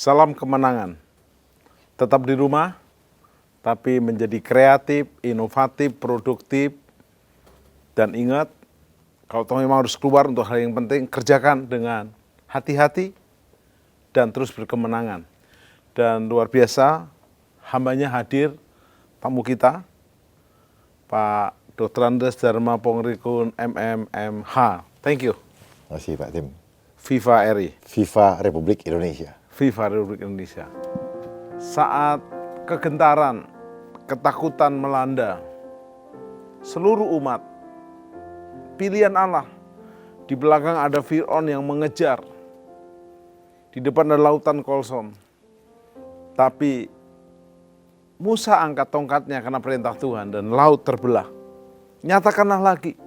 Salam kemenangan. Tetap di rumah, tapi menjadi kreatif, inovatif, produktif. Dan ingat, kalau toh memang harus keluar untuk hal yang penting, kerjakan dengan hati-hati dan terus berkemenangan. Dan luar biasa, hambanya hadir, tamu kita, Pak Dr. Andes Dharma Pongrikun MMMH. Thank you. Terima kasih Pak Tim. FIFA RI. FIFA Republik Indonesia. FIFA Republik Indonesia. Saat kegentaran, ketakutan melanda seluruh umat, pilihan Allah, di belakang ada Fir'aun yang mengejar, di depan ada lautan Kolsom. Tapi Musa angkat tongkatnya karena perintah Tuhan dan laut terbelah. Nyatakanlah lagi.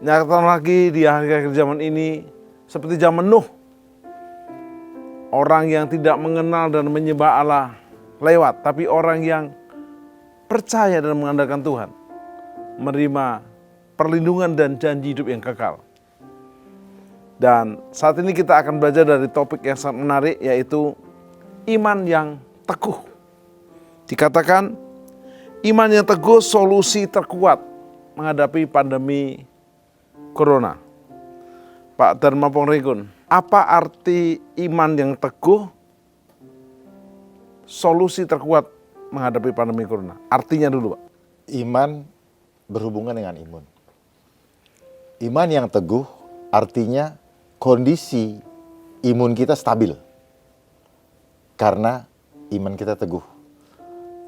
Nyatakanlah lagi di akhir-akhir zaman ini seperti zaman Nuh. Orang yang tidak mengenal dan menyembah Allah lewat, tapi orang yang percaya dan mengandalkan Tuhan, menerima perlindungan dan janji hidup yang kekal. Dan saat ini kita akan belajar dari topik yang sangat menarik, yaitu iman yang teguh. Dikatakan iman yang teguh solusi terkuat menghadapi pandemi Corona. Pak Dharma Pongrikun, apa arti iman yang teguh solusi terkuat menghadapi pandemi Corona? Artinya dulu, Pak. Iman berhubungan dengan imun. Iman yang teguh artinya kondisi imun kita stabil. Karena iman kita teguh.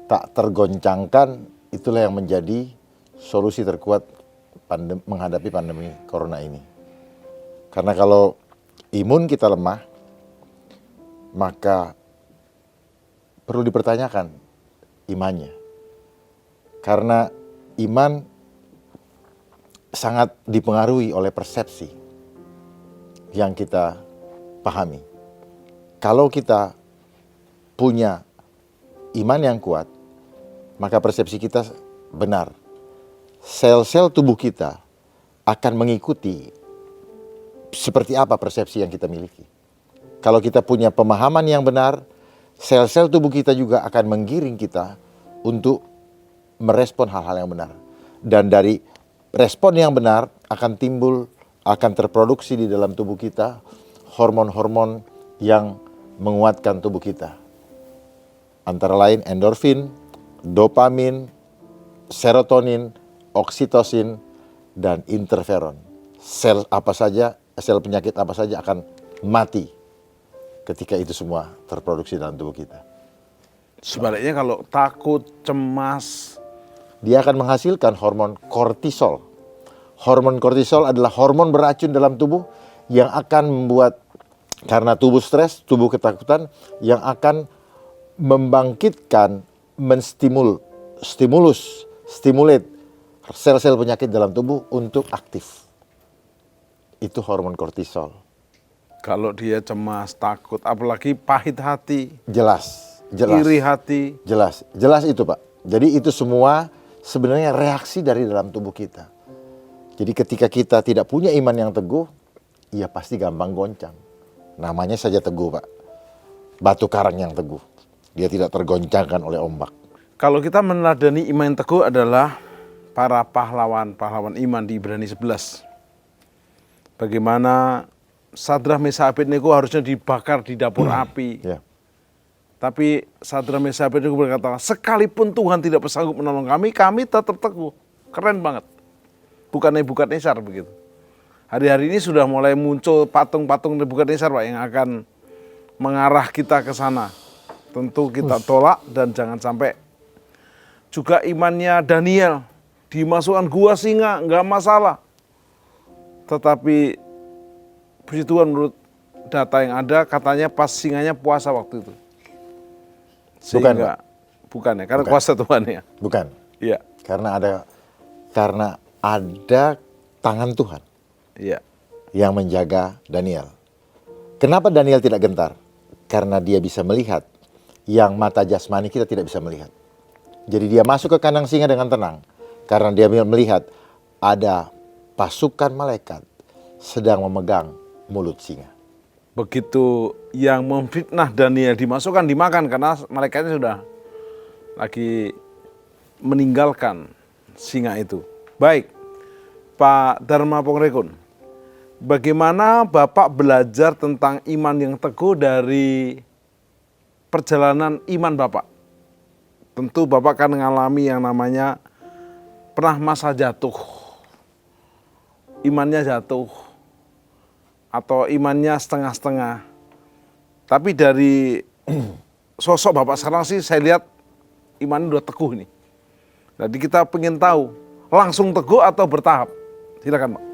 Tak tergoncangkan, itulah yang menjadi solusi terkuat menghadapi pandemi Corona ini. Karena kalau imun kita lemah, maka perlu dipertanyakan imannya. Karena iman sangat dipengaruhi oleh persepsi yang kita pahami. Kalau kita punya iman yang kuat, maka persepsi kita benar. Sel-sel tubuh kita akan mengikuti seperti apa persepsi yang kita miliki. Kalau kita punya pemahaman yang benar, sel-sel tubuh kita juga akan menggiring kita untuk merespon hal-hal yang benar. Dan dari respon yang benar akan timbul, akan terproduksi di dalam tubuh kita hormon-hormon yang menguatkan tubuh kita. Antara lain endorfin, dopamin, serotonin, oksitosin, dan interferon. Sel apa saja, sel penyakit apa saja akan mati ketika itu semua terproduksi dalam tubuh kita. Sebaliknya kalau takut, cemas, dia akan menghasilkan hormon kortisol. Hormon kortisol adalah hormon beracun dalam tubuh yang akan membuat, karena tubuh stres, tubuh ketakutan, yang akan membangkitkan, stimulate sel-sel penyakit dalam tubuh untuk aktif. Itu hormon kortisol. kalau dia cemas, takut, apalagi pahit hati, Jelas. iri hati. Jelas itu Pak. Jadi itu semua sebenarnya reaksi dari dalam tubuh kita. Jadi ketika kita tidak punya iman yang teguh, ya pasti gampang goncang. Namanya saja teguh Pak. Batu karang yang teguh. Dia tidak tergoncangkan oleh ombak. Kalau kita meneladani iman yang teguh adalah para pahlawan iman di Ibrani 11. Bagaimana Sadrah, Mesakh, Abednego harusnya dibakar di dapur api. Ya. Tapi Sadrah, Mesakh, Abednego berkata, sekalipun Tuhan tidak sanggup menolong kami tetap teguh. Keren banget. Bukan Nebukadnezar begitu. Hari-hari ini sudah mulai muncul patung-patung Nebukadnezar Pak, yang akan mengarah kita ke sana. Tentu kita tolak dan jangan sampai. Juga imannya Daniel, dimasukkan gua singa, nggak masalah. Tetapi puji Tuhan, menurut data yang ada, katanya pas singanya puasa waktu itu. Sehingga, bukan ya, karena kuasa Tuhan ya. Bukan. Iya. Karena ada tangan Tuhan. Iya. Yang menjaga Daniel. Kenapa Daniel tidak gentar? Karena dia bisa melihat yang mata jasmani kita tidak bisa melihat. Jadi dia masuk ke kandang singa dengan tenang. Karena dia melihat ada pasukan malaikat sedang memegang mulut singa. begitu yang memfitnah Daniel dimasukkan dimakan karena malaikatnya sudah lagi meninggalkan singa itu. Baik, Pak Dharma Pongrekun, bagaimana Bapak belajar tentang iman yang teguh dari perjalanan iman Bapak? Tentu Bapak kan mengalami yang namanya pernah masa jatuh, imannya jatuh, atau imannya setengah-setengah. Tapi dari sosok Bapak sekarang sih saya lihat imannya udah teguh nih. Jadi kita pengen tahu, langsung teguh atau bertahap? Silakan Pak.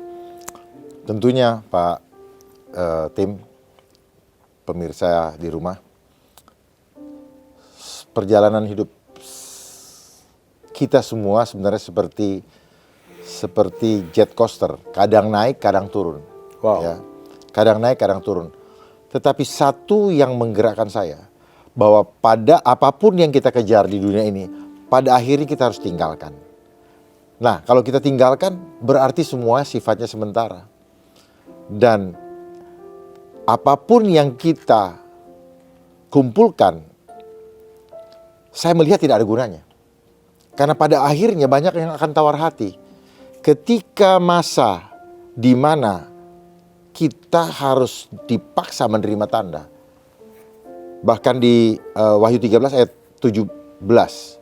Tentunya Pak tim, pemirsa di rumah, perjalanan hidup kita semua sebenarnya seperti jet coaster, kadang naik, kadang turun. Wow. Ya. Kadang naik, kadang turun. Tetapi satu yang menggerakkan saya, bahwa pada apapun yang kita kejar di dunia ini, pada akhirnya kita harus tinggalkan. Nah, kalau kita tinggalkan, berarti semua sifatnya sementara. Dan apapun yang kita kumpulkan, saya melihat tidak ada gunanya. Karena pada akhirnya banyak yang akan tawar hati. Ketika masa di mana kita harus dipaksa menerima tanda. Bahkan di Wahyu 13 ayat 17.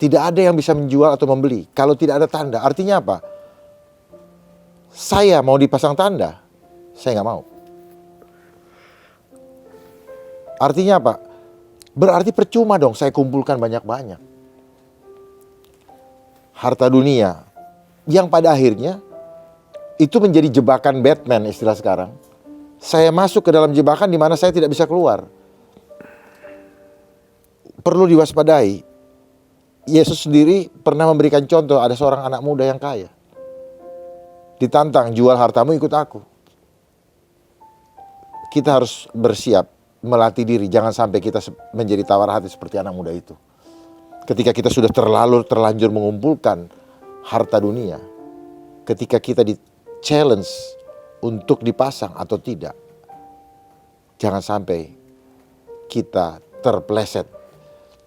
Tidak ada yang bisa menjual atau membeli kalau tidak ada tanda. Artinya apa? Saya mau dipasang tanda, saya nggak mau. Artinya apa? Berarti percuma dong saya kumpulkan banyak-banyak. Harta dunia yang pada akhirnya itu menjadi jebakan Batman istilah sekarang. Saya masuk ke dalam jebakan di mana saya tidak bisa keluar. Perlu diwaspadai. Yesus sendiri pernah memberikan contoh, ada seorang anak muda yang kaya. Ditantang, jual hartamu ikut aku. Kita harus bersiap, melatih diri. Jangan sampai kita menjadi tawar hati seperti anak muda itu. Ketika kita sudah terlanjur mengumpulkan harta dunia. Ketika kita di-challenge untuk dipasang atau tidak. Jangan sampai kita terpleset.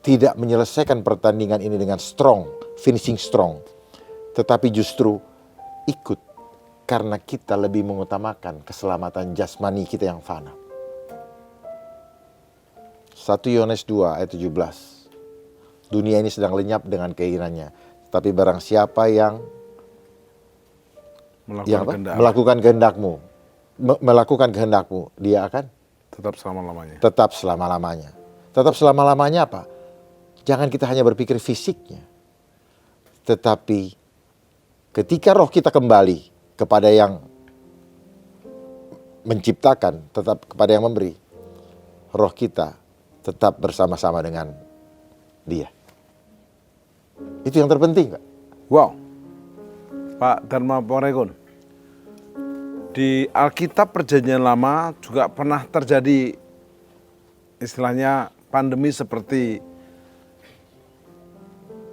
Tidak menyelesaikan pertandingan ini dengan strong, finishing strong. Tetapi justru ikut karena kita lebih mengutamakan keselamatan jasmani kita yang fana. 1 Yohanes 2 ayat 17. Dunia ini sedang lenyap dengan keinginannya. Tapi barang siapa yang melakukan kehendakmu, melakukan kehendakmu, dia akan tetap selama-lamanya. Tetap selama-lamanya. Tetap selama-lamanya apa? Jangan kita hanya berpikir fisiknya. Tetapi ketika roh kita kembali kepada yang menciptakan, tetap kepada yang memberi, roh kita tetap bersama-sama dengan Dia. Itu yang terpenting, Pak. Wow. Pak Dharma Pongrekun, di Alkitab Perjanjian Lama juga pernah terjadi istilahnya pandemi seperti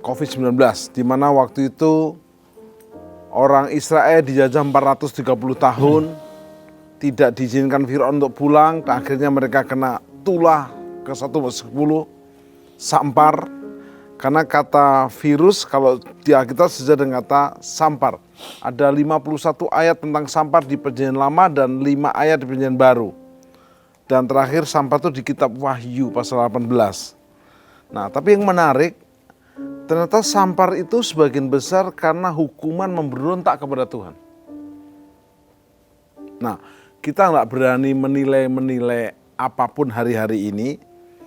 COVID-19, di mana waktu itu orang Israel dijajah 430 tahun, tidak diizinkan Firaun untuk pulang, akhirnya mereka kena tulah ke 1/10, sampar, karena kata virus kalau di Alkitab sejajar dengan kata sampar. Ada 51 ayat tentang sampar di Perjanjian Lama dan 5 ayat di Perjanjian Baru. Dan terakhir sampar itu di kitab Wahyu pasal 18. Nah, tapi yang menarik, ternyata sampar itu sebagian besar karena hukuman memberontak kepada Tuhan. Nah, kita nggak berani menilai apapun hari-hari ini.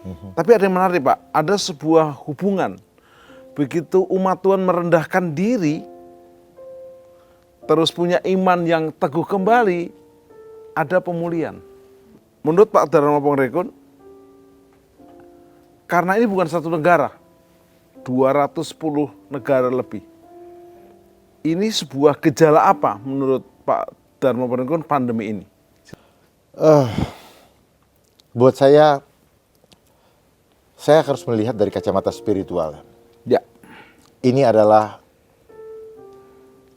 Tapi ada yang menarik, Pak. Ada sebuah hubungan. Begitu umat Tuhan merendahkan diri, terus punya iman yang teguh kembali, ada pemulihan. Menurut Pak Dharma Pongrekun, karena ini bukan satu negara, 210 negara lebih. Ini sebuah gejala apa menurut Pak Dharma Pongrekun pandemi ini? Buat saya harus melihat dari kacamata spiritual. Ya. Ini adalah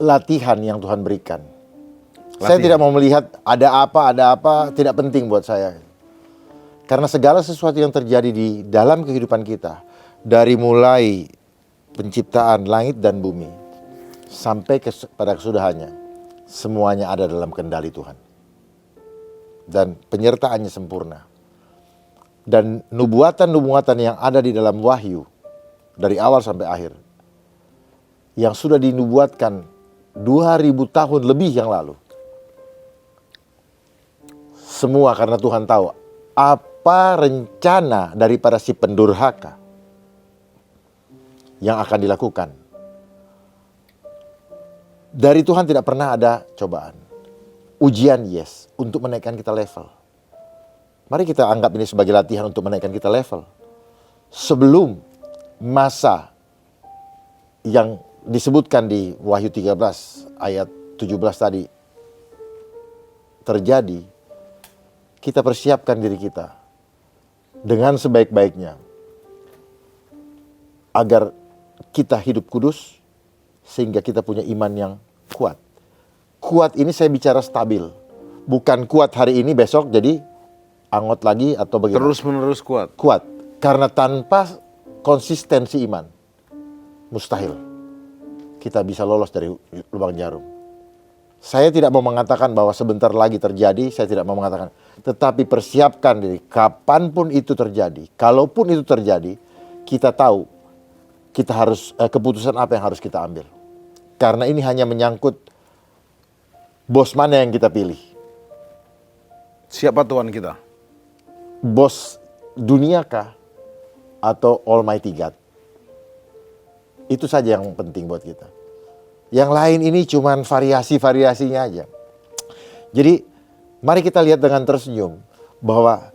latihan yang Tuhan berikan Saya tidak mau melihat ada apa, tidak penting buat saya. Karena segala sesuatu yang terjadi di dalam kehidupan kita, dari mulai penciptaan langit dan bumi, sampai pada kesudahannya, semuanya ada dalam kendali Tuhan. Dan penyertaannya sempurna. Dan nubuatan-nubuatan yang ada di dalam Wahyu, dari awal sampai akhir, yang sudah dinubuatkan 2000 tahun lebih yang lalu, semua karena Tuhan tahu apa rencana daripada si pendurhaka yang akan dilakukan. Dari Tuhan tidak pernah ada cobaan. Ujian yes, untuk menaikkan kita level. Mari kita anggap ini sebagai latihan untuk menaikkan kita level. Sebelum masa yang disebutkan di Wahyu 13 ayat 17 tadi terjadi, kita persiapkan diri kita dengan sebaik-baiknya agar kita hidup kudus sehingga kita punya iman yang kuat. Kuat ini saya bicara stabil, bukan kuat hari ini besok jadi angot lagi atau bagaimana. Terus menerus kuat. Kuat, karena tanpa konsistensi iman mustahil kita bisa lolos dari lubang jarum. Saya tidak mau mengatakan bahwa sebentar lagi terjadi, saya tidak mau mengatakan. Tetapi persiapkan diri, kapanpun itu terjadi, kalaupun itu terjadi, kita tahu kita harus keputusan apa yang harus kita ambil. Karena ini hanya menyangkut bos mana yang kita pilih. Siapa Tuhan kita? Bos dunia kah atau Almighty God? Itu saja yang penting buat kita. Yang lain ini cuman variasi-variasinya aja. Jadi mari kita lihat dengan tersenyum bahwa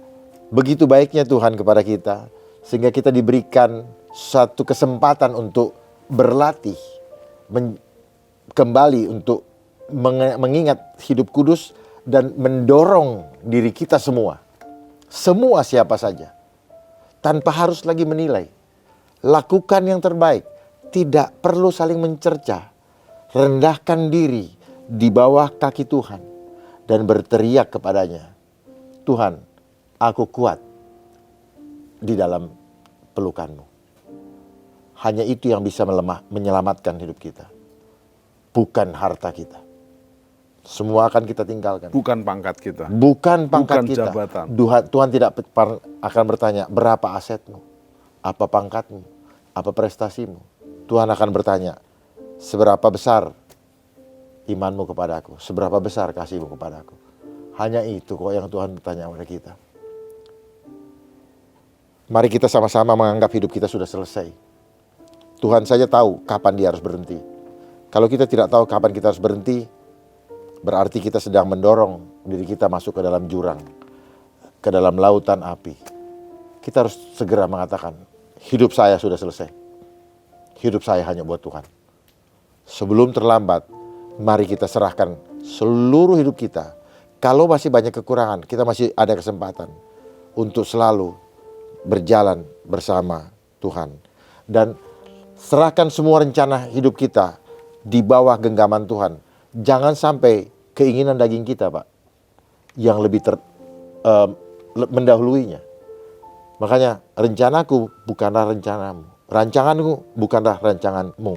begitu baiknya Tuhan kepada kita, sehingga kita diberikan satu kesempatan untuk berlatih, kembali untuk mengingat hidup kudus dan mendorong diri kita semua siapa saja, tanpa harus lagi menilai. Lakukan yang terbaik, tidak perlu saling mencerca. Rendahkan diri di bawah kaki Tuhan dan berteriak kepadanya, Tuhan, aku kuat di dalam pelukan-Mu. Hanya itu yang bisa menyelamatkan hidup kita. Bukan harta kita. Semua akan kita tinggalkan. Bukan pangkat kita. Bukan pangkat Bukan kita. jabatan. Tuhan tidak akan bertanya, berapa asetmu? Apa pangkatmu? Apa prestasimu? Tuhan akan bertanya, seberapa besar imanmu kepadaku? Seberapa besar kasihmu kepadaku? Hanya itu kok yang Tuhan bertanya kepada kita. Mari kita sama-sama menganggap hidup kita sudah selesai. Tuhan saja tahu kapan dia harus berhenti. Kalau kita tidak tahu kapan kita harus berhenti, berarti kita sedang mendorong diri kita masuk ke dalam jurang, ke dalam lautan api. Kita harus segera mengatakan, hidup saya sudah selesai. Hidup saya hanya buat Tuhan. Sebelum terlambat, mari kita serahkan seluruh hidup kita. Kalau masih banyak kekurangan, kita masih ada kesempatan untuk selalu berjalan bersama Tuhan. Dan serahkan semua rencana hidup kita di bawah genggaman Tuhan. Jangan sampai keinginan daging kita, Pak, yang lebih mendahuluinya. Makanya rencanaku bukanlah rencanamu. Rancanganku bukanlah rancanganmu.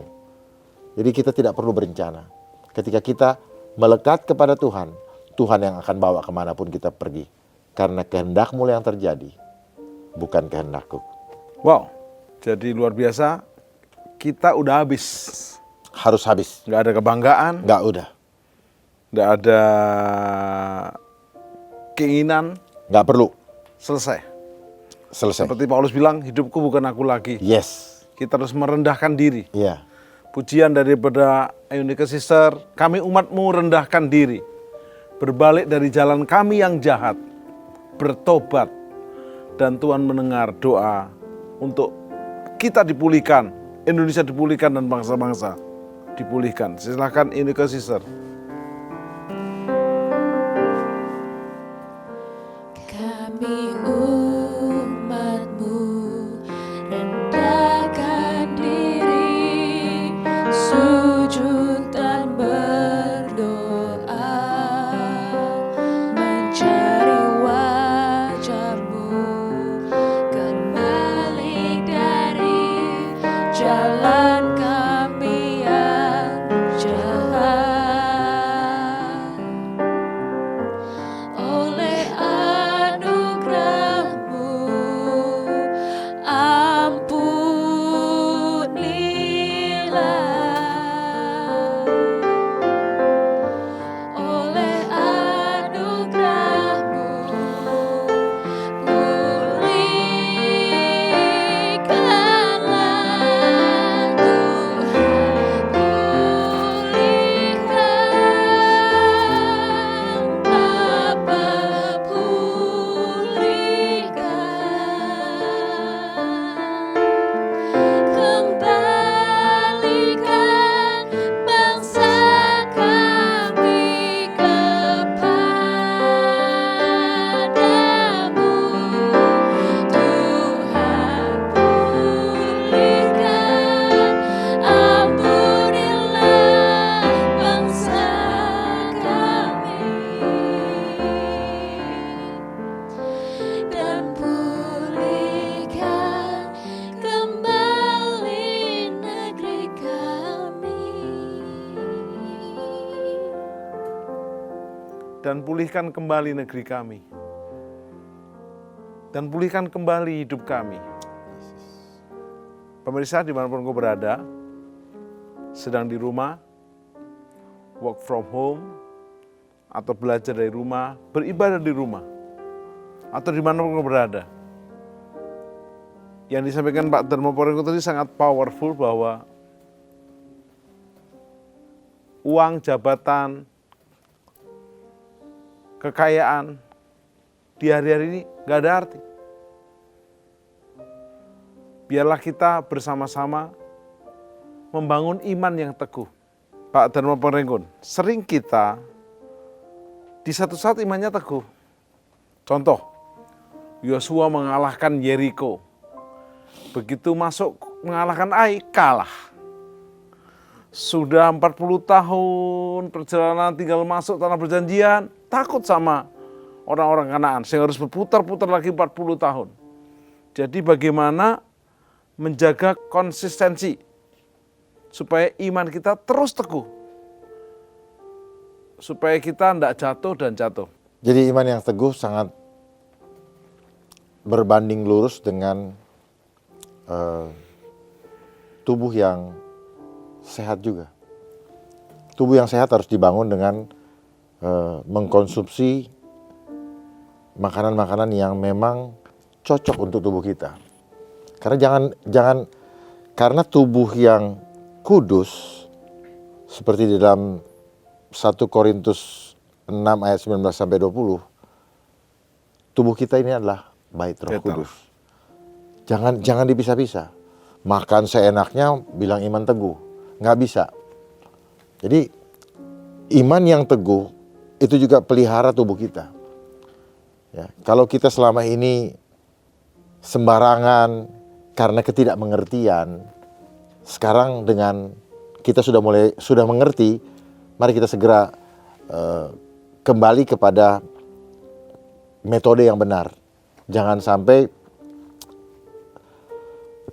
Jadi kita tidak perlu berencana. Ketika kita melekat kepada Tuhan, Tuhan yang akan bawa kemanapun kita pergi. Karena kehendak-Mu yang terjadi, bukan kehendakku. Wow, jadi luar biasa. Kita udah habis. Harus habis. Nggak ada kebanggaan. Nggak udah. Nggak ada keinginan. Nggak perlu. Selesai. Selesai. Seperti Paulus bilang, hidupku bukan aku lagi. Yes. Kita harus merendahkan diri. Iya. Pujian daripada Eunika Sister, kami umat-Mu rendahkan diri. Berbalik dari jalan kami yang jahat. Bertobat. Dan Tuhan mendengar doa untuk kita dipulihkan. Indonesia dipulihkan dan bangsa-bangsa dipulihkan. Silakan Eunika Sister. Kami umat-Mu rendahkan diri, sujud dan berdoa. jalan kami yang jahat. Oleh anugerah-Mu ampunilah. Oleh anugerah-Mu pulihkanlah Tuhan, pulihkan Bapa, kembalikan bangsa kami kepadamu, Tuhan pulihkan, ampunilah bangsa kami, dan pulihkan kembali negeri kami. Dan pulihkan kembali negeri kami. Dan pulihkan kembali hidup kami. Pemirsa dimanapun kau berada, sedang di rumah, work from home, atau belajar dari rumah, beribadah di rumah, atau dimanapun kau berada. Yang disampaikan Pak Darmoporenko tadi sangat powerful bahwa uang, jabatan, kekayaan di hari-hari ini gak ada arti. Biarlah kita bersama-sama membangun iman yang teguh. Pak Darmoporenko, sering kita di satu saat imannya teguh. Contoh, Yosua mengalahkan Yeriko. Begitu masuk mengalahkan Ai, kalah. Sudah 40 tahun perjalanan tinggal masuk tanah perjanjian, takut sama orang-orang Kanaan, sehingga harus berputar-putar lagi 40 tahun. Jadi bagaimana menjaga konsistensi supaya iman kita terus teguh, supaya kita tidak jatuh dan jatuh. Jadi iman yang teguh sangat berbanding lurus dengan tubuh yang sehat juga. Tubuh yang sehat harus dibangun dengan mengkonsumsi makanan-makanan yang memang cocok untuk tubuh kita. Karena karena tubuh yang kudus seperti di dalam 1 Korintus 6 ayat 19 sampai 20, tubuh kita ini adalah bait Roh Kudus. Jangan dipisah-pisah. Makan seenaknya bilang iman teguh, nggak bisa. Jadi iman yang teguh itu juga pelihara tubuh kita. Ya, kalau kita selama ini sembarangan karena ketidakmengertian, sekarang dengan kita sudah mengerti, mari kita segera kembali kepada metode yang benar. Jangan sampai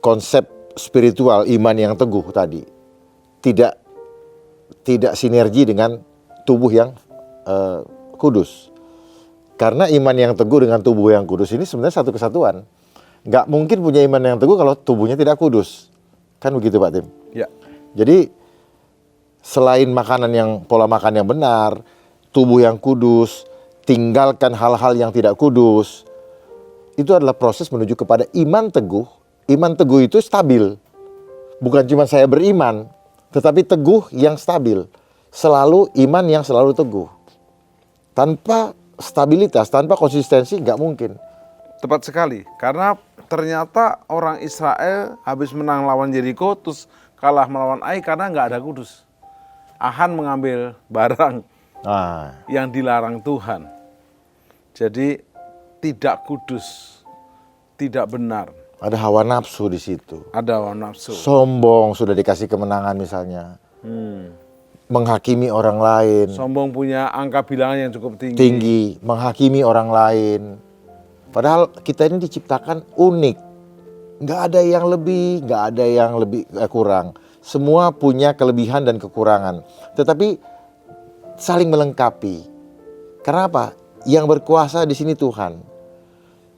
konsep spiritual iman yang teguh tadi tidak sinergi dengan tubuh yang kudus. Karena iman yang teguh dengan tubuh yang kudus ini sebenarnya satu kesatuan. Nggak mungkin punya iman yang teguh kalau tubuhnya tidak kudus. Kan begitu Pak Tim? Ya. Jadi selain pola makan yang benar, tubuh yang kudus, tinggalkan hal-hal yang tidak kudus, itu adalah proses menuju kepada iman teguh. Iman teguh itu stabil. Bukan cuma saya beriman, tetapi teguh yang stabil. Selalu iman yang selalu teguh. Tanpa stabilitas, tanpa konsistensi nggak mungkin. Tepat sekali, karena ternyata orang Israel habis menang lawan Yeriko, terus kalah melawan Ai karena nggak ada kudus. Ahan mengambil barang yang dilarang Tuhan. Jadi tidak kudus, tidak benar. Ada hawa nafsu di situ. Ada hawa nafsu. Sombong, sudah dikasih kemenangan misalnya. Menghakimi orang lain. Sombong punya angka bilangan yang cukup tinggi. Tinggi, menghakimi orang lain. Padahal kita ini diciptakan unik. Nggak ada yang lebih, nggak ada yang lebih kurang. Semua punya kelebihan dan kekurangan. Tetapi saling melengkapi. Karena apa? Yang berkuasa di sini Tuhan.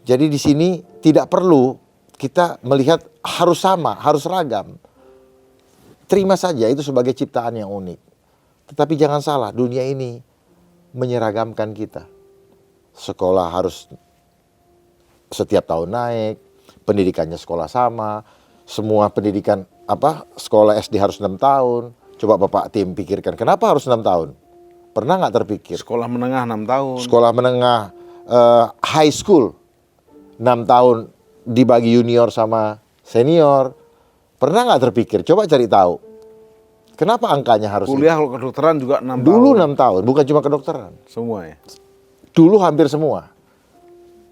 Jadi di sini tidak perlu kita melihat harus sama, harus ragam. Terima saja itu sebagai ciptaan yang unik. Tetapi jangan salah, dunia ini menyeragamkan kita. Sekolah harus setiap tahun naik, pendidikannya sekolah sama, semua pendidikan sekolah SD harus 6 tahun. Coba Bapak Tim pikirkan, kenapa harus 6 tahun? Pernah nggak terpikir? Sekolah menengah 6 tahun. Sekolah menengah, high school 6 tahun dibagi junior sama senior. Pernah nggak terpikir? Coba cari tahu. Kenapa angkanya harus Kuliah kalau kedokteran juga 6 tahun. Dulu 6 tahun, bukan cuma kedokteran. Semua ya. Dulu hampir semua.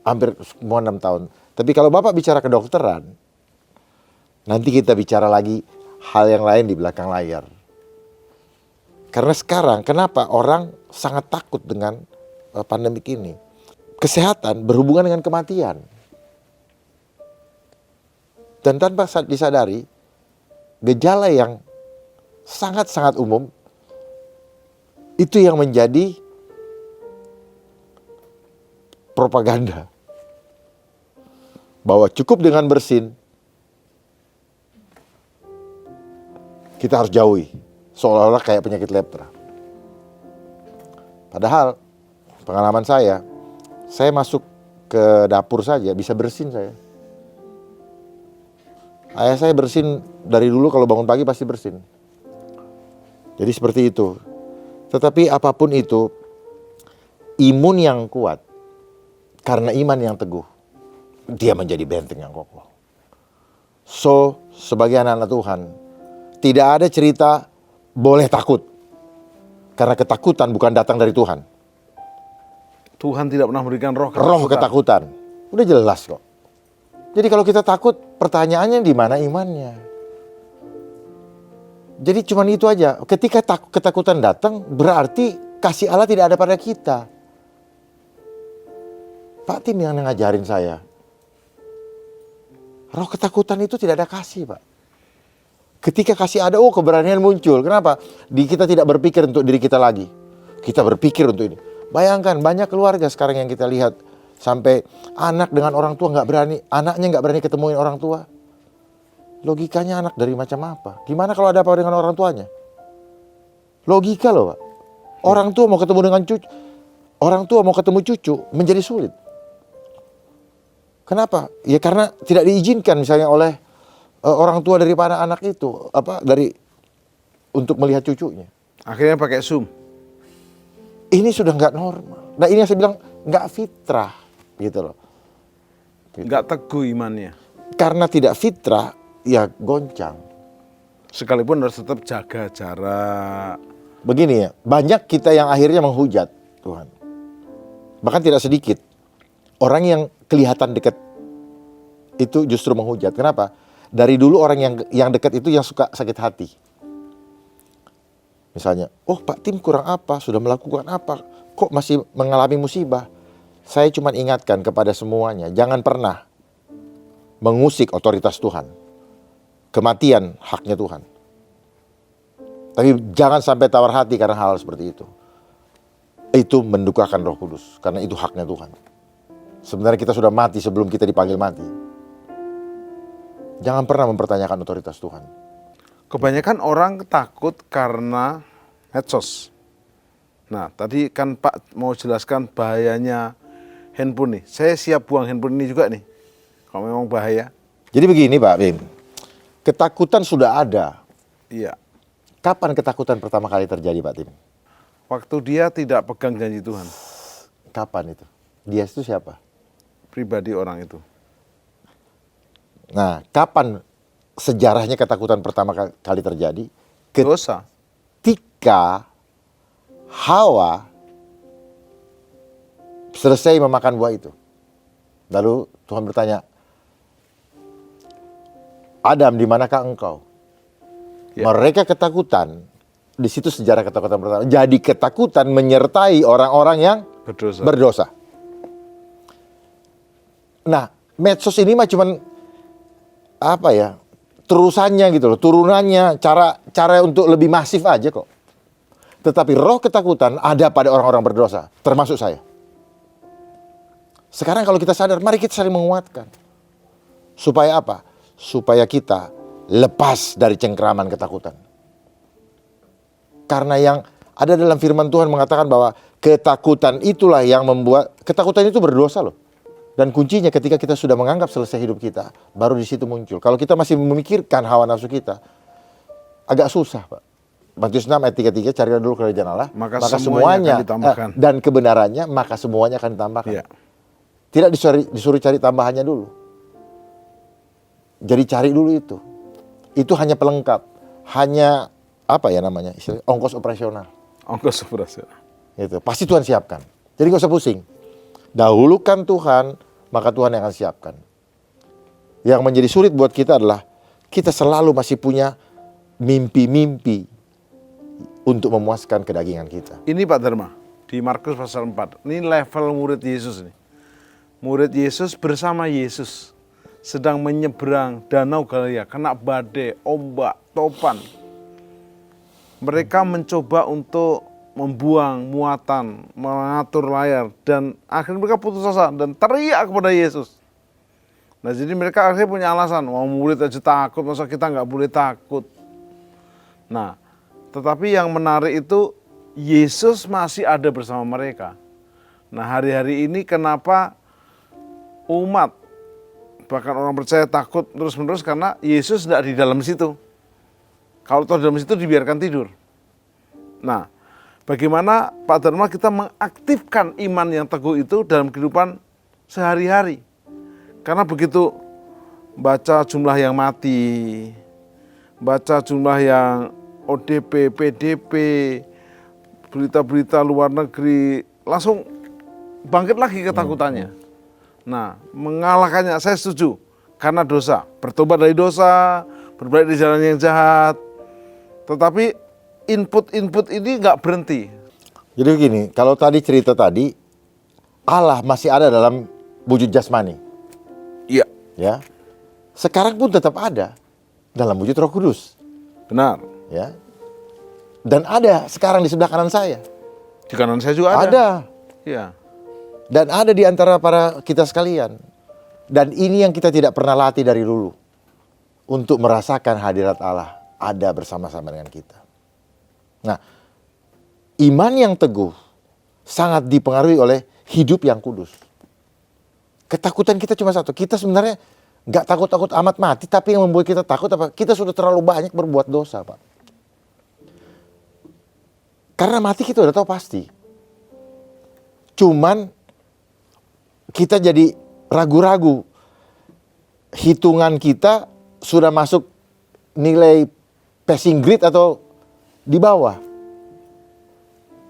Hampir semua 6 tahun. Tapi kalau Bapak bicara kedokteran, nanti kita bicara lagi hal yang lain di belakang layar. Karena sekarang, kenapa orang sangat takut dengan pandemik ini? Kesehatan berhubungan dengan kematian. Dan tanpa disadari, gejala yang sangat-sangat umum, itu yang menjadi propaganda. Bahwa cukup dengan bersin, kita harus jauhi. Seolah-olah kayak penyakit lepra. Padahal pengalaman saya masuk ke dapur saja bisa bersin saya. Ayah saya bersin dari dulu, kalau bangun pagi pasti bersin. Jadi seperti itu. Tetapi apapun itu, imun yang kuat karena iman yang teguh, dia menjadi benteng yang kokoh. So, sebagai anak-anak Tuhan, tidak ada cerita boleh takut. Karena ketakutan bukan datang dari Tuhan. Tuhan tidak pernah memberikan roh ketakutan. Roh ketakutan. Udah jelas kok. Jadi kalau kita takut, pertanyaannya di mana imannya? Jadi cuman itu aja. Ketika ketakutan datang, berarti kasih Allah tidak ada pada kita. Pak Tim yang ngajarin saya. Roh ketakutan itu tidak ada kasih, Pak. Ketika kasih ada, keberanian muncul. Kenapa? Kita tidak berpikir untuk diri kita lagi. Kita berpikir untuk ini. Bayangkan banyak keluarga sekarang yang kita lihat. Sampai anak dengan orang tua nggak berani, anaknya nggak berani ketemuin orang tua. Logikanya anak dari macam apa? Gimana kalau ada apa dengan orang tuanya? Logika loh, Pak. Orang tua mau ketemu dengan cucu, orang tua mau ketemu cucu menjadi sulit. Kenapa? Ya karena tidak diizinkan misalnya oleh orang tua daripada anak itu untuk melihat cucunya. Akhirnya pakai Zoom. Ini sudah nggak normal. Nah ini yang saya bilang nggak fitrah, gitu loh. Nggak teguh imannya. Karena tidak fitrah, ya goncang. Sekalipun harus tetap jaga jarak. Begini ya, banyak kita yang akhirnya menghujat Tuhan. Bahkan tidak sedikit orang yang kelihatan dekat itu justru menghujat. Kenapa? Dari dulu orang yang dekat itu yang suka sakit hati. Misalnya, Pak Tim kurang apa? Sudah melakukan apa? Kok masih mengalami musibah? Saya cuma ingatkan kepada semuanya, jangan pernah mengusik otoritas Tuhan. Kematian haknya Tuhan. Tapi jangan sampai tawar hati karena hal seperti itu. Itu mendukakan Roh Kudus, karena itu haknya Tuhan. Sebenarnya kita sudah mati sebelum kita dipanggil mati. Jangan pernah mempertanyakan otoritas Tuhan. Kebanyakan orang takut karena medsos. Nah, tadi kan Pak mau jelaskan bahayanya handphone nih. Saya siap buang handphone ini juga nih, kalau memang bahaya. Jadi begini Pak Bim, ketakutan sudah ada. Iya. Kapan ketakutan pertama kali terjadi Pak Tim? Waktu dia tidak pegang janji Tuhan. Kapan itu? Dia itu siapa? Pribadi orang itu. Nah, kapan sejarahnya ketakutan pertama kali terjadi? Dosa. Ketika Hawa selesai memakan buah itu. Lalu Tuhan bertanya, Adam, di manakah engkau? Ya. Mereka ketakutan. Di situ sejarah ketakutan pertama. Jadi ketakutan menyertai orang-orang yang berdosa. Nah, medsos ini mah cuman apa ya, terusannya gitu loh, turunannya, cara untuk lebih masif aja kok. Tetapi roh ketakutan ada pada orang-orang berdosa, termasuk saya. Sekarang kalau kita sadar, mari kita saling menguatkan. Supaya apa? Supaya kita lepas dari cengkeraman ketakutan. Karena yang ada dalam firman Tuhan mengatakan bahwa ketakutan itulah yang membuat, ketakutan itu berdosa loh. Dan kuncinya ketika kita sudah menganggap selesai hidup kita, baru di situ muncul. Kalau kita masih memikirkan hawa nafsu kita, agak susah, Pak. Matius 6 ayat 33, carilah dulu kerajaan Allah, maka semuanya akan ditambahkan. dan kebenarannya, maka semuanya akan ditambahkan. Iya. Tidak disuruh cari tambahannya dulu. Jadi cari dulu itu. Itu hanya pelengkap. Hanya apa ya namanya? Istilahnya ongkos operasional. Ongkos operasional. Itu pasti Tuhan siapkan. Jadi nggak usah pusing. Dahulukan Tuhan, maka Tuhan yang akan siapkan. Yang menjadi sulit buat kita adalah kita selalu masih punya mimpi-mimpi untuk memuaskan kedagingan kita. Ini Pak Dharma, di Markus pasal 4. Ini level murid Yesus nih. Murid Yesus bersama Yesus sedang menyeberang danau Galilea, kena badai, ombak, topan. Mereka mencoba untuk membuang muatan, mengatur layar, dan akhirnya mereka putus asa dan teriak kepada Yesus. Nah, jadi mereka akhirnya punya alasan, mau murid aja takut, masa kita nggak boleh takut. Nah, tetapi yang menarik itu Yesus masih ada bersama mereka. Nah, hari-hari ini kenapa umat, bahkan orang percaya takut terus-menerus karena Yesus tidak di dalam situ. Kalau toh dalam situ dibiarkan tidur. Nah, bagaimana Pak Dharma kita mengaktifkan iman yang teguh itu dalam kehidupan sehari-hari. Karena begitu baca jumlah yang mati, baca jumlah yang ODP, PDP, berita-berita luar negeri, langsung bangkit lagi ketakutannya. Nah, mengalahkannya saya setuju, karena dosa. Bertobat dari dosa, berbalik di jalan yang jahat. Tetapi input-input ini nggak berhenti. Jadi begini, kalau tadi cerita tadi, Allah masih ada dalam wujud jasmani. Iya. Ya, sekarang pun tetap ada dalam wujud Roh Kudus. Benar. Ya, dan ada sekarang di sebelah kanan saya. Di kanan saya juga ada. Ada. Iya. Dan ada di antara para kita sekalian. Dan ini yang kita tidak pernah latih dari dulu. Untuk merasakan hadirat Allah ada bersama-sama dengan kita. Nah, iman yang teguh sangat dipengaruhi oleh hidup yang kudus. Ketakutan kita cuma satu. Kita sebenarnya nggak takut-takut amat mati. Tapi yang membuat kita takut apa? Kita sudah terlalu banyak berbuat dosa, Pak. Karena mati kita udah tahu pasti. Cuman kita jadi ragu-ragu. Hitungan kita sudah masuk nilai passing grade atau di bawah.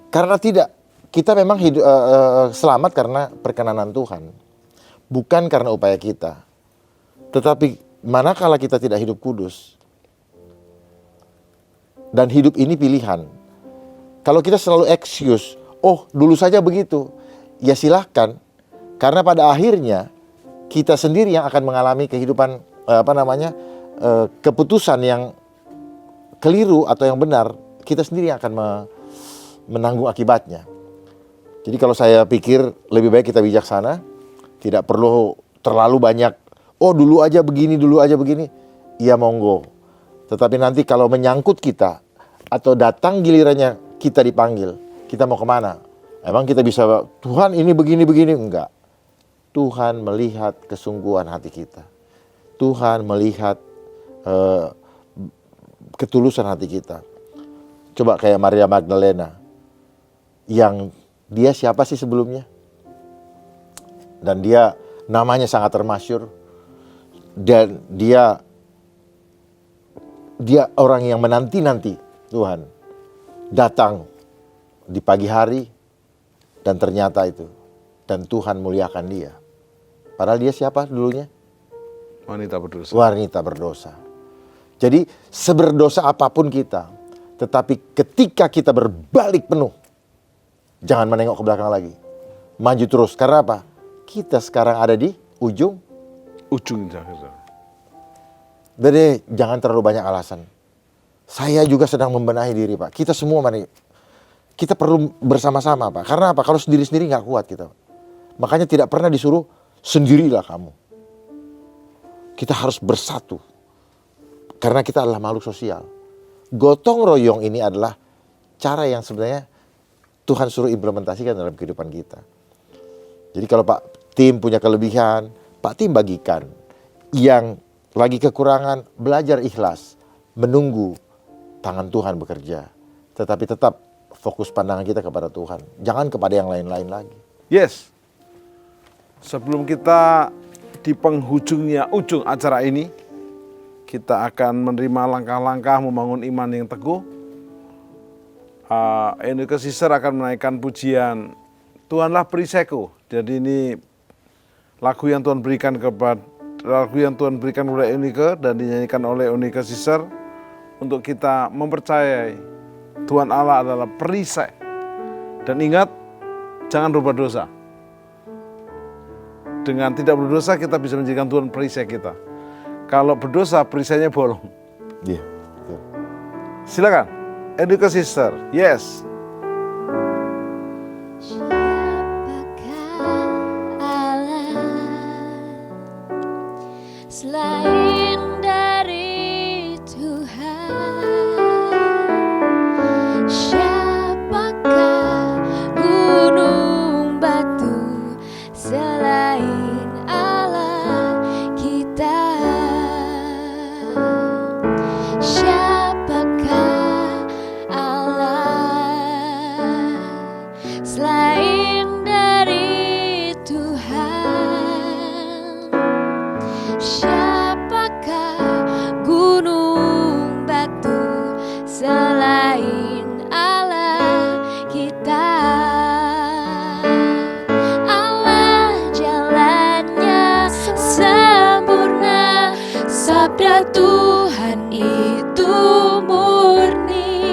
Karena tidak. Kita memang selamat karena perkenanan Tuhan. Bukan karena upaya kita. Tetapi manakala kita tidak hidup kudus. Dan hidup ini pilihan. Kalau kita selalu excuse, oh dulu saja begitu, ya silahkan. Karena pada akhirnya kita sendiri yang akan mengalami kehidupan keputusan yang keliru atau yang benar, kita sendiri yang akan menanggung akibatnya. Jadi kalau saya pikir lebih baik kita bijaksana, tidak perlu terlalu banyak, oh dulu aja begini, iya monggo. Tetapi nanti kalau menyangkut kita, atau datang gilirannya kita dipanggil, kita mau kemana? Emang kita bisa, Tuhan ini begini, enggak. Tuhan melihat kesungguhan hati kita. Tuhan melihat ketulusan hati kita. Coba kayak Maria Magdalena, yang dia siapa sih sebelumnya? Dan dia namanya sangat termasyur. Dan dia orang yang menanti-nanti Tuhan datang di pagi hari, dan ternyata itu, dan Tuhan muliakan dia. Padahal dia siapa dulunya? Wanita berdosa. Wanita berdosa. Jadi seberdosa apapun kita, tetapi ketika kita berbalik penuh, jangan menengok ke belakang lagi. Maju terus. Karena apa? Kita sekarang ada di ujung jalan. Dede, jangan terlalu banyak alasan. Saya juga sedang membenahi diri, Pak. Kita semua, mari. Kita perlu bersama-sama, Pak. Karena apa? Kalau sendiri-sendiri nggak kuat kita. Makanya tidak pernah disuruh sendirilah kamu. Kita harus bersatu. Karena kita adalah makhluk sosial. Gotong royong ini adalah cara yang sebenarnya Tuhan suruh implementasikan dalam kehidupan kita. Jadi kalau Pak Tim punya kelebihan, Pak Tim bagikan. Yang lagi kekurangan, belajar ikhlas. Menunggu tangan Tuhan bekerja. Tetapi tetap fokus pandangan kita kepada Tuhan. Jangan kepada yang lain-lain lagi. Yes. Sebelum kita di penghujungnya ujung acara ini, kita akan menerima langkah-langkah membangun iman yang teguh. Enrique Sister akan menaikkan pujian Tuhanlah Periseku. Jadi ini lagu yang Tuhan berikan kepada Enrique dan dinyanyikan oleh Enrique Sister untuk kita mempercayai Tuhan Allah adalah perisai. Dan ingat, jangan berbuat dosa. Dengan tidak berdosa kita bisa menjadikan Tuhan perisai kita. Kalau berdosa perisainya bolong. Iya. Silakan, Enrique Sister. Yes. Siapakah Allah selain dari Tuhan? Siapakah gunung batu selain Allah kita? Siapakah Allah selain dari Tuhan? Siapakah gunung batu selain Allah kita? Allah jalannya sempurna, sabda Tuhan itu murni.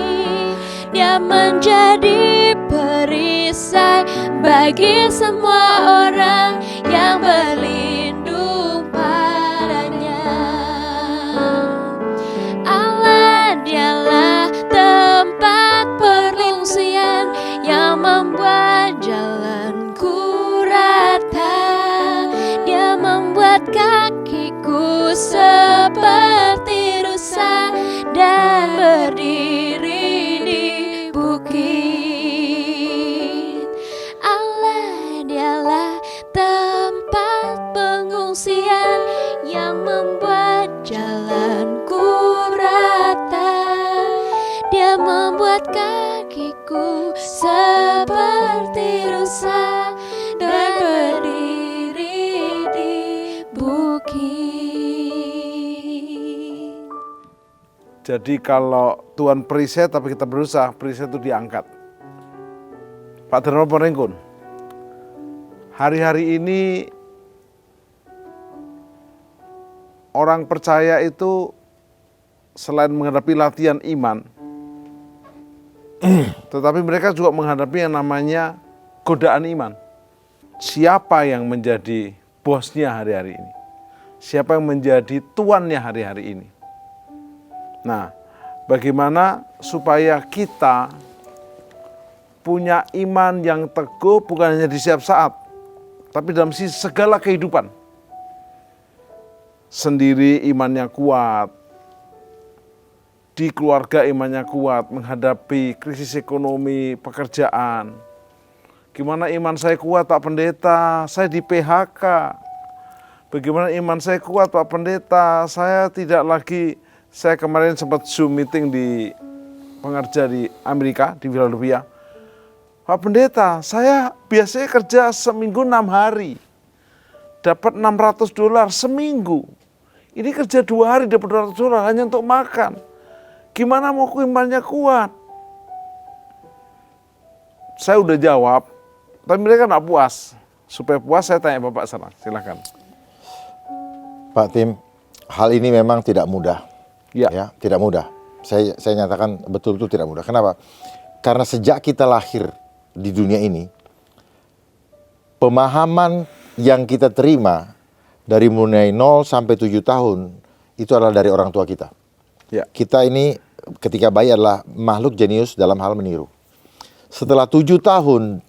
Dia menjadi perisai bagi semua orang yang berlindung padanya. Allah dialah tempat pengungsian yang membuat jalanku rata. Dia membuat kakiku seperti rusa dan berdiri di bukit. Allah dialah tempat pengungsian yang membuat jalanku rata. Dia membuat kakiku seperti rusa dan berdiri di bukit. Jadi kalau Tuhan perisai tapi kita berusaha, perisai itu diangkat. Pak Dharma Penengkun, hari-hari ini orang percaya itu selain menghadapi latihan iman, tetapi mereka juga menghadapi yang namanya godaan iman. Siapa yang menjadi bosnya hari-hari ini? Siapa yang menjadi tuannya hari-hari ini? Nah, bagaimana supaya kita punya iman yang teguh bukan hanya di setiap saat, tapi dalam segala kehidupan. Sendiri imannya kuat, di keluarga imannya kuat, menghadapi krisis ekonomi, pekerjaan. Gimana iman saya kuat Pak Pendeta, saya di PHK. Bagaimana iman saya kuat Pak Pendeta, saya tidak lagi. Saya kemarin sempat Zoom meeting di pengerja di Amerika, di Philadelphia. Pak Pendeta, saya biasanya kerja seminggu 6 hari. Dapat $600 seminggu. Ini kerja 2 hari dapat $200 hanya untuk makan. Gimana mau imannya kuat? Saya udah jawab, tapi mereka nggak puas. Supaya puas saya tanya Bapak sana, silakan. Pak Tim, hal ini memang tidak mudah. Ya. Tidak mudah. Saya nyatakan betul-betul tidak mudah. Kenapa? Karena sejak kita lahir di dunia ini, pemahaman yang kita terima dari mulai 0 sampai 7 tahun itu adalah dari orang tua kita. Ya. Kita ini ketika bayi adalah makhluk jenius dalam hal meniru. Setelah 7 tahun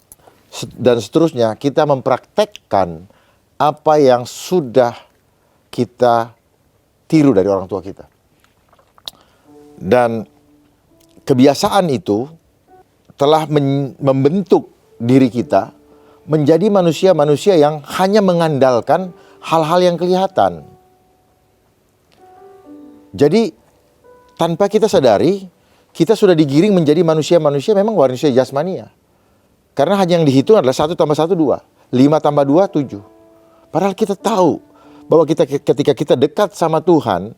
dan seterusnya, kita mempraktekkan apa yang sudah kita tiru dari orang tua kita. Dan kebiasaan itu telah membentuk diri kita menjadi manusia-manusia yang hanya mengandalkan hal-hal yang kelihatan. Jadi tanpa kita sadari, kita sudah digiring menjadi manusia-manusia memang manusia jasmania. Karena hanya yang dihitung adalah 1 tambah 1, 2. 5 tambah 2, 7. Padahal kita tahu bahwa ketika kita dekat sama Tuhan,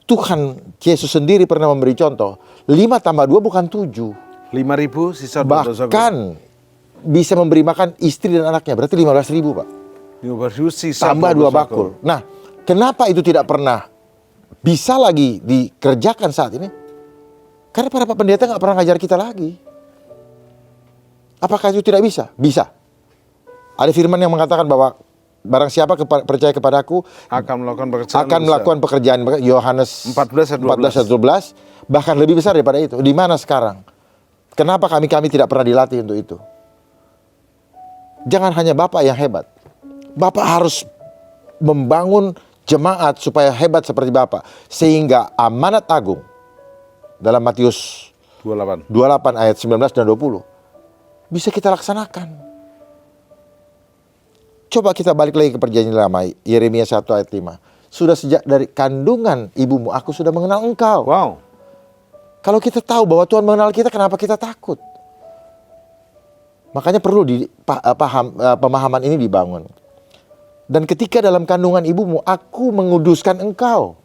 Tuhan Yesus sendiri pernah memberi contoh. 5 tambah 2 bukan 7. 5.000 sisa 2 dosa. Bahkan bisa memberi makan istri dan anaknya. Berarti 15.000, Pak. 15.000 sisa Tambah 2 bakul. Nah, kenapa itu tidak pernah bisa lagi dikerjakan saat ini? Karena para pendeta nggak pernah ngajar kita lagi. Apakah itu tidak bisa? Bisa. Ada firman yang mengatakan bahwa barang siapa percaya kepadaku akan melakukan pekerjaan Yohanes 14 ayat 12, bahkan lebih besar daripada itu. Di mana sekarang? Kenapa kami tidak pernah dilatih untuk itu? Jangan hanya Bapak yang hebat. Bapak harus membangun jemaat supaya hebat seperti Bapak. Sehingga amanat agung dalam Matius 28 ayat 19 dan 20 bisa kita laksanakan. Coba kita balik lagi ke perjanjian lama, Yeremia 1 ayat 5. Sudah sejak dari kandungan ibumu aku sudah mengenal engkau. Wow. Kalau kita tahu bahwa Tuhan mengenal kita, kenapa kita takut? Makanya perlu pemahaman ini dibangun. Dan ketika dalam kandungan ibumu aku menguduskan engkau.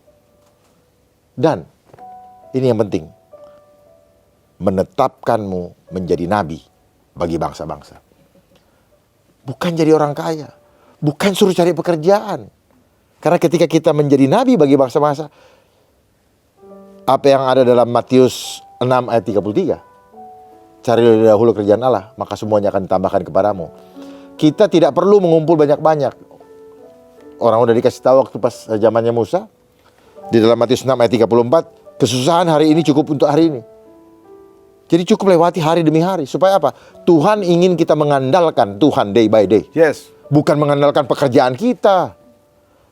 Dan ini yang penting, menetapkanmu menjadi nabi bagi bangsa-bangsa. Bukan jadi orang kaya, bukan suruh cari pekerjaan. Karena ketika kita menjadi nabi bagi bangsa-bangsa, apa yang ada dalam Matius 6 ayat 33, carilah dahulu kerjaan Allah, maka semuanya akan ditambahkan kepadamu. Kita tidak perlu mengumpul banyak-banyak. Orang udah dikasih tahu waktu pas zamannya Musa, di dalam Matius 6 ayat 34, kesusahan hari ini cukup untuk hari ini. Jadi cukup lewati hari demi hari. Supaya apa? Tuhan ingin kita mengandalkan Tuhan day by day. Yes. Bukan mengandalkan pekerjaan kita.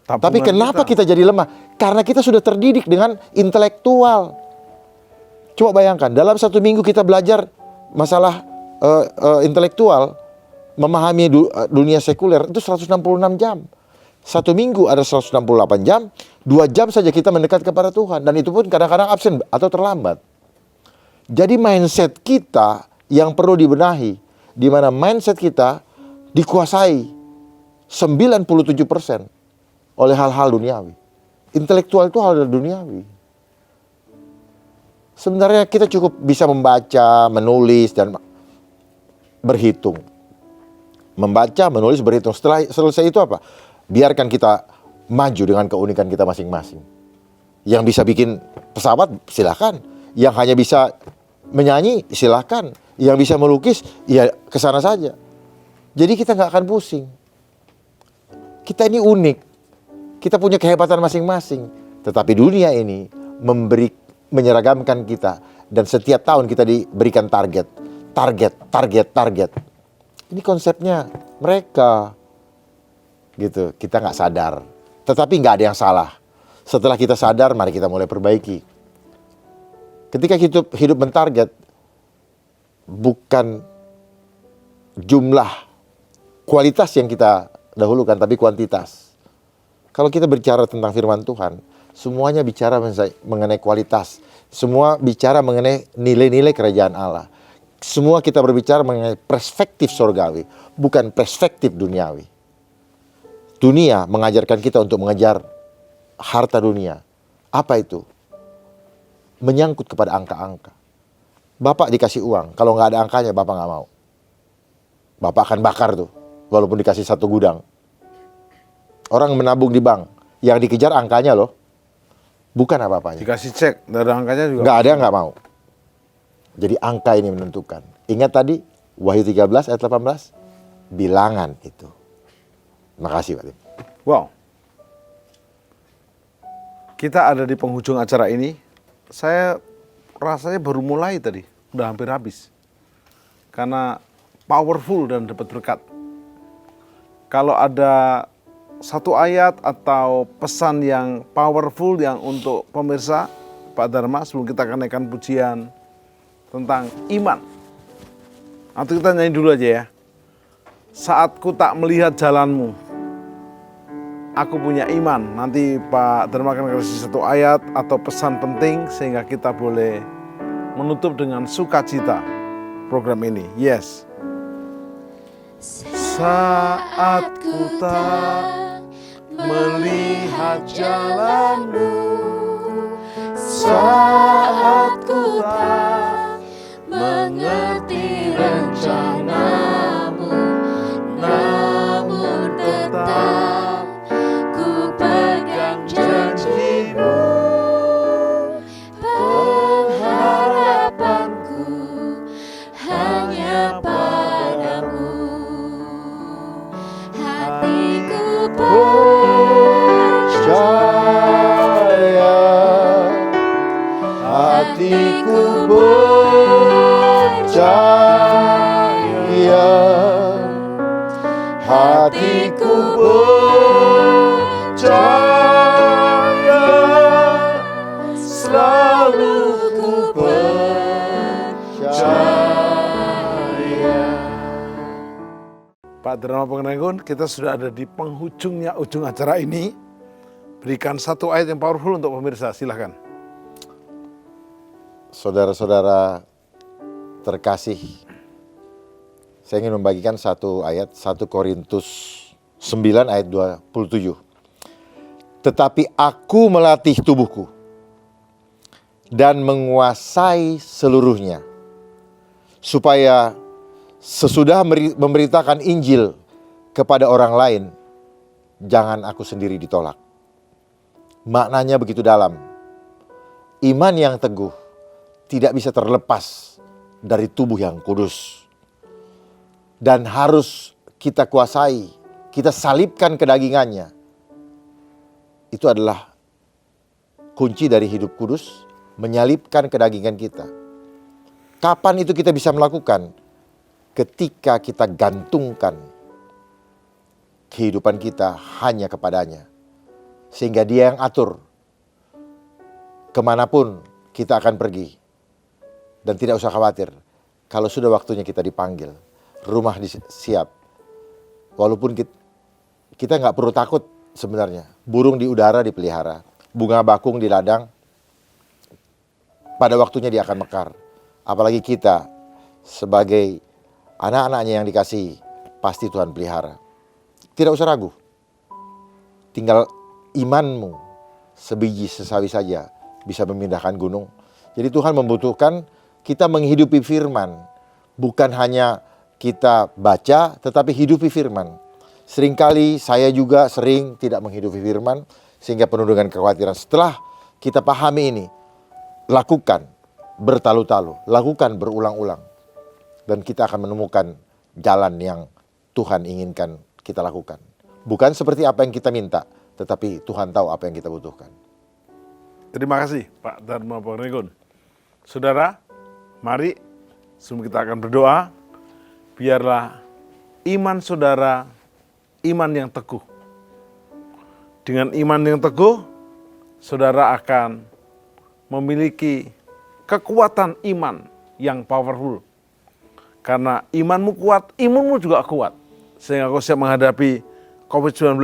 Tapi kenapa kita jadi lemah? Karena kita sudah terdidik dengan intelektual. Coba bayangkan, dalam 1 minggu kita belajar masalah intelektual, memahami dunia sekuler, itu 166 jam. 1 minggu ada 168 jam, 2 jam saja kita mendekat kepada Tuhan. Dan itu pun kadang-kadang absen atau terlambat. Jadi mindset kita yang perlu dibenahi, di mana mindset kita dikuasai 97% oleh hal-hal duniawi. Intelektual itu hal duniawi. Sebenarnya kita cukup bisa membaca, menulis, dan berhitung. Membaca, menulis, berhitung. Setelah selesai itu apa? Biarkan kita maju dengan keunikan kita masing-masing. Yang bisa bikin pesawat, silakan. Yang hanya bisa menyanyi, silakan. Yang bisa melukis, ya kesana saja. Jadi kita nggak akan pusing. Kita ini unik. Kita punya kehebatan masing-masing. Tetapi dunia ini menyeragamkan kita. Dan setiap tahun kita diberikan target. Ini konsepnya mereka. Gitu, kita nggak sadar. Tetapi nggak ada yang salah. Setelah kita sadar, mari kita mulai perbaiki. Ketika hidup mentarget, bukan jumlah kualitas yang kita dahulukan, tapi kuantitas. Kalau kita bicara tentang firman Tuhan, semuanya bicara mengenai kualitas. Semua bicara mengenai nilai-nilai kerajaan Allah. Semua kita berbicara mengenai perspektif surgawi, bukan perspektif duniawi. Dunia mengajarkan kita untuk mengejar harta dunia. Apa itu? Menyangkut kepada angka-angka. Bapak dikasih uang, kalau nggak ada angkanya Bapak nggak mau. Bapak akan bakar tuh, walaupun dikasih 1 gudang. Orang menabung di bank, yang dikejar angkanya loh, bukan apa-apanya. Dikasih cek, nggak ada angkanya juga. Nggak ada, nggak mau. Jadi angka ini menentukan. Ingat tadi, Wahyu 13 ayat 18, bilangan itu. Makasih Pak Tim. Wow. Kita ada di penghujung acara ini. Saya rasanya baru mulai tadi, udah hampir habis. Karena powerful dan dapat berkat. Kalau ada satu ayat atau pesan yang powerful yang untuk pemirsa Pak Dharma, sebelum kita akan naikkan pujian tentang iman. Atau kita nyanyi dulu aja ya. Saat ku tak melihat jalanmu, aku punya iman. Nanti Pak Dharma akan kasih satu ayat atau pesan penting sehingga kita boleh menutup dengan sukacita program ini. Yes. Saat ku tak melihat jalanmu, saat ku tak mengerti rencanamu, namun tetap ku pegang janjimu. Pengharapanku hanya padamu. Hatiku Percaya, hatiku percaya, hatiku percaya, selalu ku percaya. Pak Dharma Pangrangon, kita sudah ada di penghujungnya ujung acara ini. Berikan satu ayat yang powerful untuk pemirsa, silahkan. Saudara-saudara terkasih, saya ingin membagikan satu ayat, 1 Korintus 9 ayat 27. Tetapi aku melatih tubuhku dan menguasai seluruhnya, supaya sesudah memberitakan Injil kepada orang lain, jangan aku sendiri ditolak. Maknanya begitu dalam. Iman yang teguh tidak bisa terlepas dari tubuh yang kudus. Dan harus kita kuasai, kita salibkan kedagingannya. Itu adalah kunci dari hidup kudus, menyalibkan kedagingan kita. Kapan itu kita bisa melakukan? Ketika kita gantungkan kehidupan kita hanya kepadanya. Sehingga dia yang atur kemanapun kita akan pergi. Dan tidak usah khawatir, kalau sudah waktunya kita dipanggil, rumah siap. Walaupun kita nggak perlu takut sebenarnya. Burung di udara dipelihara, bunga bakung di ladang, pada waktunya dia akan mekar. Apalagi kita sebagai anak-anaknya yang dikasihi, pasti Tuhan pelihara. Tidak usah ragu. Tinggal imanmu sebiji sesawi saja bisa memindahkan gunung. Jadi Tuhan membutuhkan kita menghidupi firman. Bukan hanya kita baca, tetapi hidupi firman. Seringkali saya juga sering tidak menghidupi firman, sehingga penuh dengan kekhawatiran. Setelah kita pahami ini, lakukan bertalu-talu, lakukan berulang-ulang. Dan kita akan menemukan jalan yang Tuhan inginkan kita lakukan. Bukan seperti apa yang kita minta, tetapi Tuhan tahu apa yang kita butuhkan. Terima kasih Pak Dharma Pangrangon. Saudara, mari sebelum kita akan berdoa, biarlah iman saudara, iman yang teguh. Dengan iman yang teguh, saudara akan memiliki kekuatan iman yang powerful. Karena imanmu kuat, imunmu juga kuat. Sehingga kau siap menghadapi COVID-19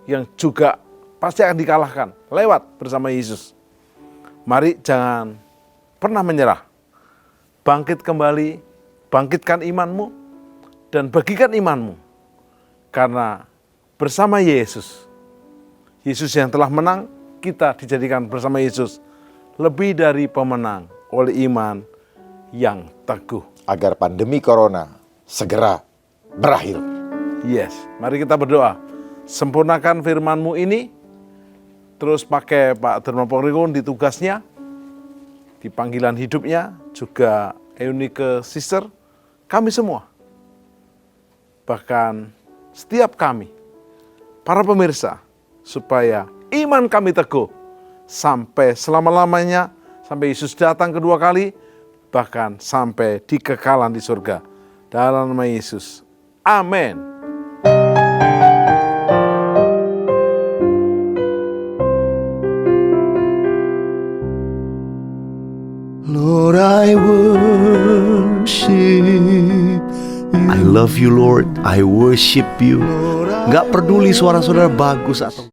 yang juga pasti akan dikalahkan lewat bersama Yesus. Mari jangan pernah menyerah. Bangkit kembali, bangkitkan imanmu, dan bagikan imanmu. Karena bersama Yesus, Yesus yang telah menang, kita dijadikan bersama Yesus lebih dari pemenang oleh iman yang teguh. Agar pandemi corona segera berakhir. Yes, mari kita berdoa. Sempurnakan firman-Mu ini, terus pakai Pak Dharma Pangrangon di tugasnya, di panggilan hidupnya, juga Eunike Sister, kami semua. Bahkan setiap kami, para pemirsa, supaya iman kami teguh, sampai selama-lamanya, sampai Yesus datang kedua kali, bahkan sampai di kekalan di surga. Dalam nama Yesus. Amin. Lord, I worship you. I love you Lord, I worship you. Gak peduli suara saudara bagus atau